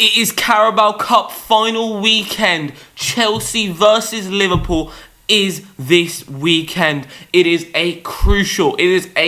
It is Carabao Cup final weekend. Chelsea versus Liverpool is this weekend. It is a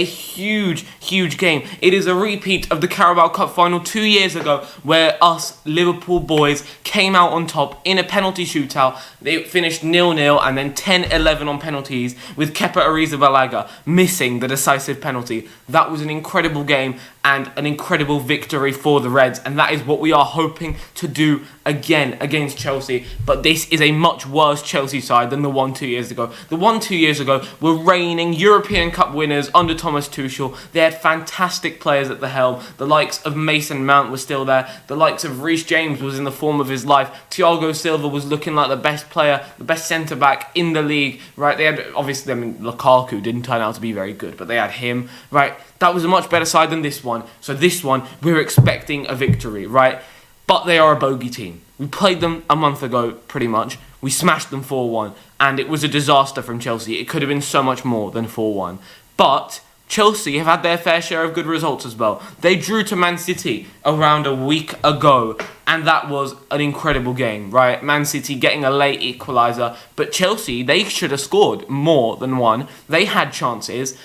huge game. It is a repeat of the Carabao Cup final 2 years ago where us Liverpool boys came out on top in a penalty shootout. They finished 0-0 and then 10-11 on penalties with Kepa Arrizabalaga missing the decisive penalty. That was an incredible game and an incredible victory for the Reds, and that is what we are hoping to do again against Chelsea. But this is a much worse Chelsea side than the one 2 years ago. The one 2 years ago were reigning European Cup winners under Thomas Tuchel. They had fantastic players at the helm. The likes of Mason Mount was still there. The likes of Reece James was in the form of his life. Thiago Silva was looking like the best player, the best centre-back in the league, right? They had, obviously, Lukaku didn't turn out to be very good, but they had him, right? That was a much better side than this one. So this one, we're expecting a victory, right? But they are a bogey team. We played them a month ago, pretty much. We smashed them 4-1, and it was a disaster from Chelsea. It could have been so much more than 4-1. But Chelsea have had their fair share of good results as well. They drew to Man City around a week ago, and that was an incredible game, right? Man City getting a late equaliser, but Chelsea, they should have scored more than one. They had chances,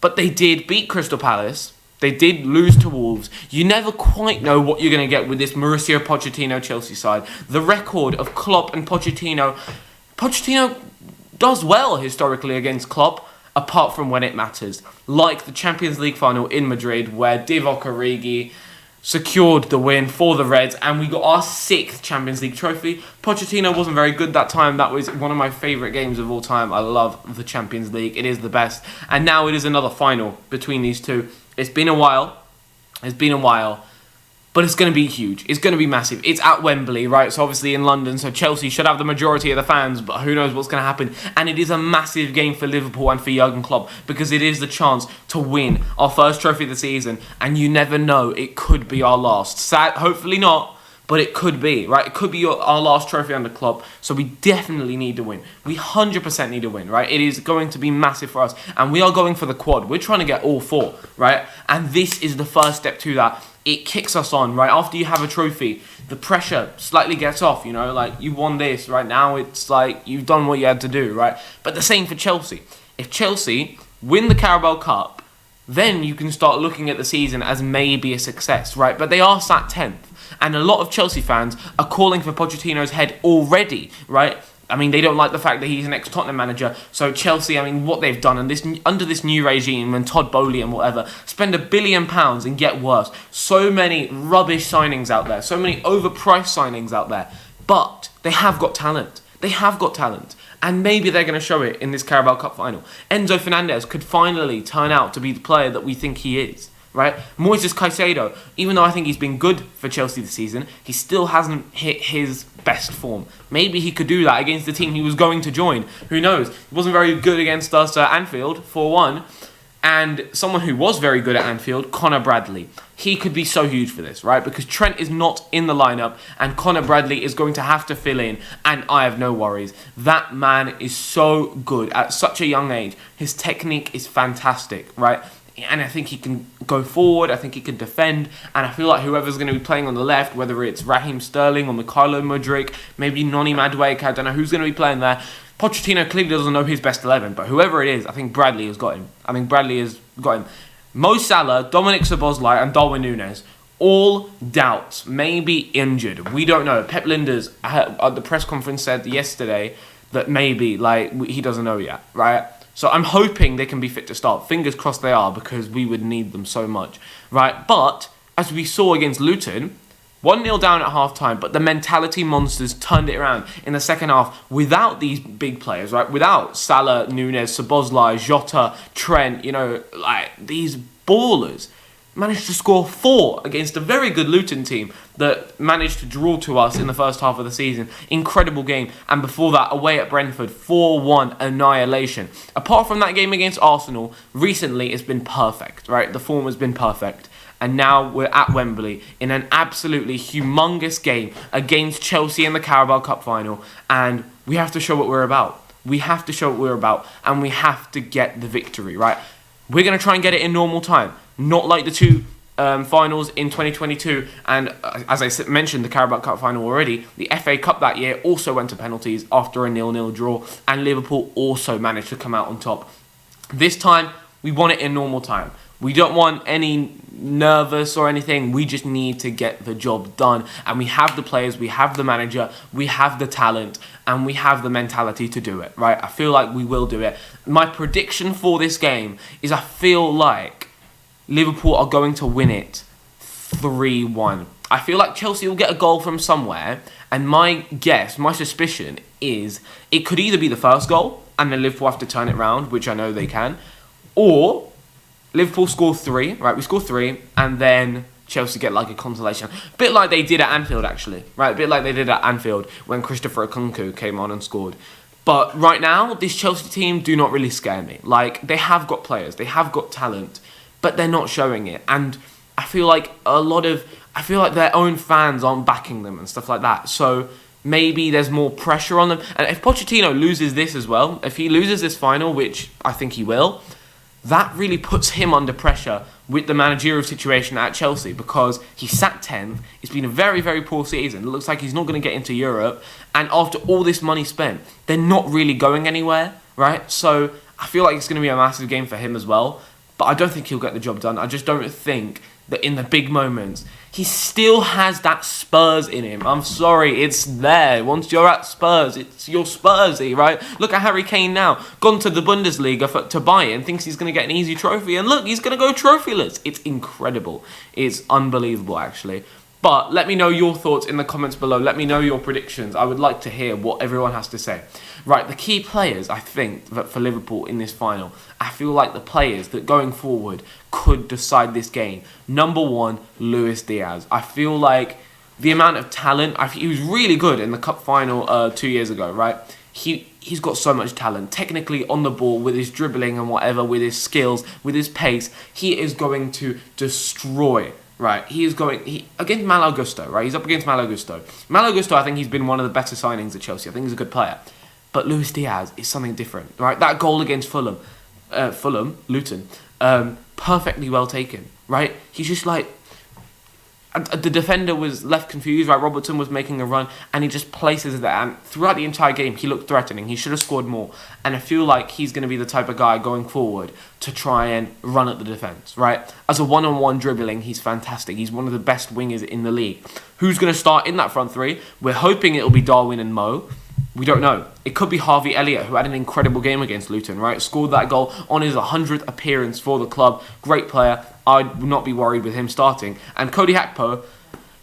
but they did beat Crystal Palace. They did lose to Wolves. You never quite know what you're going to get with this Mauricio Pochettino Chelsea side. The record of Klopp and Pochettino does well historically against Klopp, apart from when it matters. Like the Champions League final in Madrid, where Divock Origi secured the win for the Reds, and we got our 6th Champions League trophy. Pochettino wasn't very good that time. That was one of my favourite games of all time. I love the Champions League. It is the best. And now it is another final between these two. It's been a while, but it's going to be huge. It's going to be massive. It's at Wembley, right? So obviously in London, so Chelsea should have the majority of the fans, but who knows what's going to happen. And it is a massive game for Liverpool and for Jurgen Klopp, because it is the chance to win our first trophy of the season, and you never know, it could be our last. Sad, hopefully not, but it could be, right? It could be our last trophy under Klopp, so we definitely need to win. We 100% need to win, right? It is going to be massive for us, and we are going for the quad. We're trying to get all 4, right? And this is the first step to that. It kicks us on, right? After you have a trophy, the pressure slightly gets off, you know? Like, you won this, right? Now it's like, you've done what you had to do, right? But the same for Chelsea. If Chelsea win the Carabao Cup, then you can start looking at the season as maybe a success, right? But they are sat 10th. And a lot of Chelsea fans are calling for Pochettino's head already, right? I mean, they don't like the fact that he's an ex-Tottenham manager. So Chelsea, I mean, what they've done under this new regime and Todd Bowley and whatever, spend £1 billion and get worse. So many rubbish signings out there. So many overpriced signings out there. But they have got talent. They have got talent. And maybe they're going to show it in this Carabao Cup final. Enzo Fernandez could finally turn out to be the player that we think he is. Right? Moises Caicedo, even though I think he's been good for Chelsea this season, he still hasn't hit his best form. Maybe he could do that against the team he was going to join. Who knows? He wasn't very good against us at Anfield, 4-1. And someone who was very good at Anfield, Connor Bradley. He could be so huge for this, right? Because Trent is not in the lineup, and Connor Bradley is going to have to fill in, and I have no worries. That man is so good at such a young age. His technique is fantastic, right? And I think he can go forward, I think he can defend, and I feel like whoever's going to be playing on the left, whether it's Raheem Sterling or Mykhailo Mudryk, maybe Noni Madueke, I don't know who's going to be playing there. Pochettino clearly doesn't know his best 11, but whoever it is, I think Bradley has got him. Mo Salah, Dominic Szoboszlai, and Darwin Núñez, all doubts, maybe injured. We don't know. Pep Lijnders at the press conference said yesterday that maybe, he doesn't know yet, right? So I'm hoping they can be fit to start. Fingers crossed they are, because we would need them so much, right? But, as we saw against Luton, 1-0 down at half-time, but the mentality monsters turned it around in the second half without these big players, right? Without Salah, Núñez, Szoboszlai, Jota, Trent, these ballers managed to score 4 against a very good Luton team that managed to draw to us in the first half of the season. Incredible game. And before that, away at Brentford, 4-1 annihilation. Apart from that game against Arsenal, recently it's been perfect, right? The form has been perfect. And now we're at Wembley in an absolutely humongous game against Chelsea in the Carabao Cup final. And we have to show what we're about. We have to show what we're about. And we have to get the victory, right? We're going to try and get it in normal time. Not like the two finals in 2022, and as I mentioned, the Carabao Cup final already. The FA Cup that year also went to penalties after a 0-0 draw, and Liverpool also managed to come out on top. This time, we want it in normal time. We don't want any nervous or anything. We just need to get the job done. And we have the players, we have the manager, we have the talent, and we have the mentality to do it, right? I feel like we will do it. My prediction for this game is I feel like Liverpool are going to win it 3-1. I feel like Chelsea will get a goal from somewhere. And my guess, my suspicion is it could either be the first goal and then Liverpool have to turn it round, which I know they can, or Liverpool score 3, right? We score 3, and then Chelsea get like a consolation. A bit like they did at Anfield, actually, right? A bit like they did at Anfield when Christopher Nkunku came on and scored. But right now, this Chelsea team do not really scare me. Like, they have got players, they have got talent, but they're not showing it. And I feel like their own fans aren't backing them and stuff like that. So maybe there's more pressure on them. And if Pochettino loses this as well, if he loses this final, which I think he will, that really puts him under pressure with the managerial situation at Chelsea, because he sat 10th. It's been a very, very poor season. It looks like he's not going to get into Europe. And after all this money spent, they're not really going anywhere, right? So I feel like it's going to be a massive game for him as well. But I don't think he'll get the job done. I just don't think that in the big moments, he still has that Spurs in him. I'm sorry, it's there. Once you're at Spurs, you're Spursy, right? Look at Harry Kane now. Gone to the Bundesliga to buy it and thinks he's going to get an easy trophy. And look, he's going to go trophyless. It's incredible. It's unbelievable, actually. But let me know your thoughts in the comments below. Let me know your predictions. I would like to hear what everyone has to say. Right, the key players, I think, that for Liverpool in this final, I feel like the players that going forward could decide this game. Number 1, Luis Diaz. I feel like the amount of talent, he was really good in the cup final 2 years ago, right? He's got so much talent. Technically on the ball, with his dribbling and whatever, with his skills, with his pace, he is going to destroy. Right, against Malo Gusto, right? He's up against Malo Gusto. Malo Gusto, I think he's been one of the better signings at Chelsea. I think he's a good player. But Luis Diaz is something different, right? That goal against Luton, perfectly well taken, right? He's just like, the defender was left confused, right? Robertson was making a run, and he just places it there. And throughout the entire game, he looked threatening. He should have scored more. And I feel like he's going to be the type of guy going forward to try and run at the defence, right? As a one-on-one dribbling, he's fantastic. He's one of the best wingers in the league. Who's going to start in that front three? We're hoping it'll be Darwin and Mo. We don't know. It could be Harvey Elliott, who had an incredible game against Luton, right? Scored that goal on his 100th appearance for the club. Great player. I'd not be worried with him starting. And Cody Gakpo,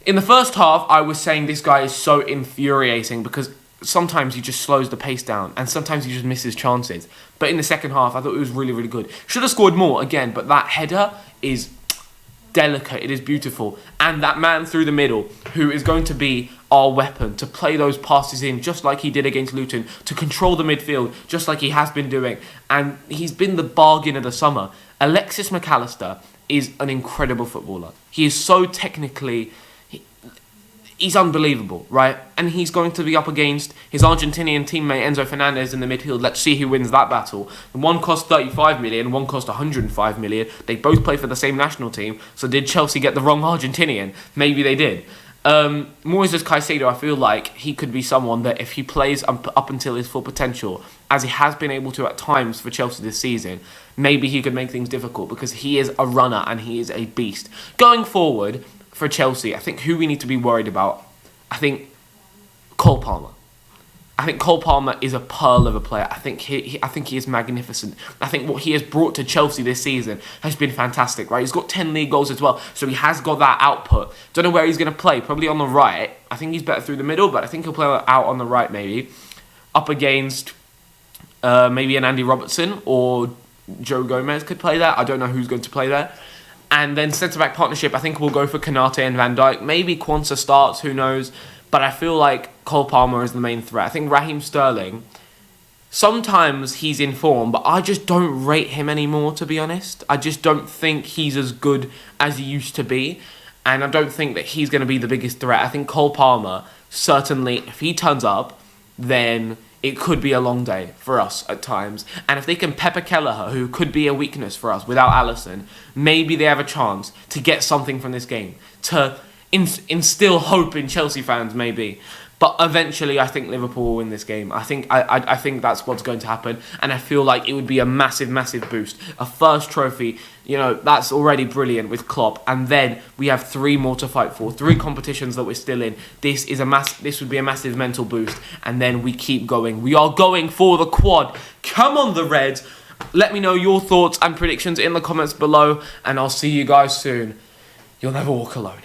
in the first half, I was saying this guy is so infuriating because sometimes he just slows the pace down and sometimes he just misses chances. But in the second half, I thought it was really, really good. Should have scored more again, but that header is delicate. It is beautiful. And that man through the middle, who is going to be our weapon, to play those passes in just like he did against Luton, to control the midfield just like he has been doing. And he's been the bargain of the summer. Alexis McAllister is an incredible footballer. He is so technically, he's unbelievable, right? And he's going to be up against his Argentinian teammate Enzo Fernandez in the midfield. Let's see who wins that battle. One cost 35 million, one cost 105 million. They both play for the same national team. So did Chelsea get the wrong Argentinian? Maybe they did. Moises Caicedo, I feel like he could be someone that if he plays up until his full potential, as he has been able to at times for Chelsea this season, maybe he could make things difficult because he is a runner and he is a beast. Going forward for Chelsea, I think who we need to be worried about, I think Cole Palmer. I think Cole Palmer is a pearl of a player. I think he is magnificent. I think what he has brought to Chelsea this season has been fantastic, right? He's got 10 league goals as well, so he has got that output. Don't know where he's going to play, probably on the right. I think he's better through the middle, but I think he'll play out on the right maybe. Up against maybe an Andy Robertson or Joe Gomez could play there. I don't know who's going to play there. And then centre-back partnership, I think we'll go for Konate and Van Dijk. Maybe Quansah starts, who knows. But I feel like Cole Palmer is the main threat. I think Raheem Sterling, sometimes he's in form, but I just don't rate him anymore, to be honest. I just don't think he's as good as he used to be. And I don't think that he's going to be the biggest threat. I think Cole Palmer, certainly, if he turns up, then it could be a long day for us at times. And if they can pepper Kelleher, who could be a weakness for us without Alisson, maybe they have a chance to get something from this game, to instill hope in Chelsea fans, maybe. But eventually, I think Liverpool will win this game. I think that's what's going to happen, and I feel like it would be a massive, massive boost. A first trophy, that's already brilliant with Klopp, and then we have 3 more to fight for, 3 competitions that we're still in. This would be a massive mental boost, and then we keep going. We are going for the quad. Come on, the Reds. Let me know your thoughts and predictions in the comments below, and I'll see you guys soon. You'll never walk alone.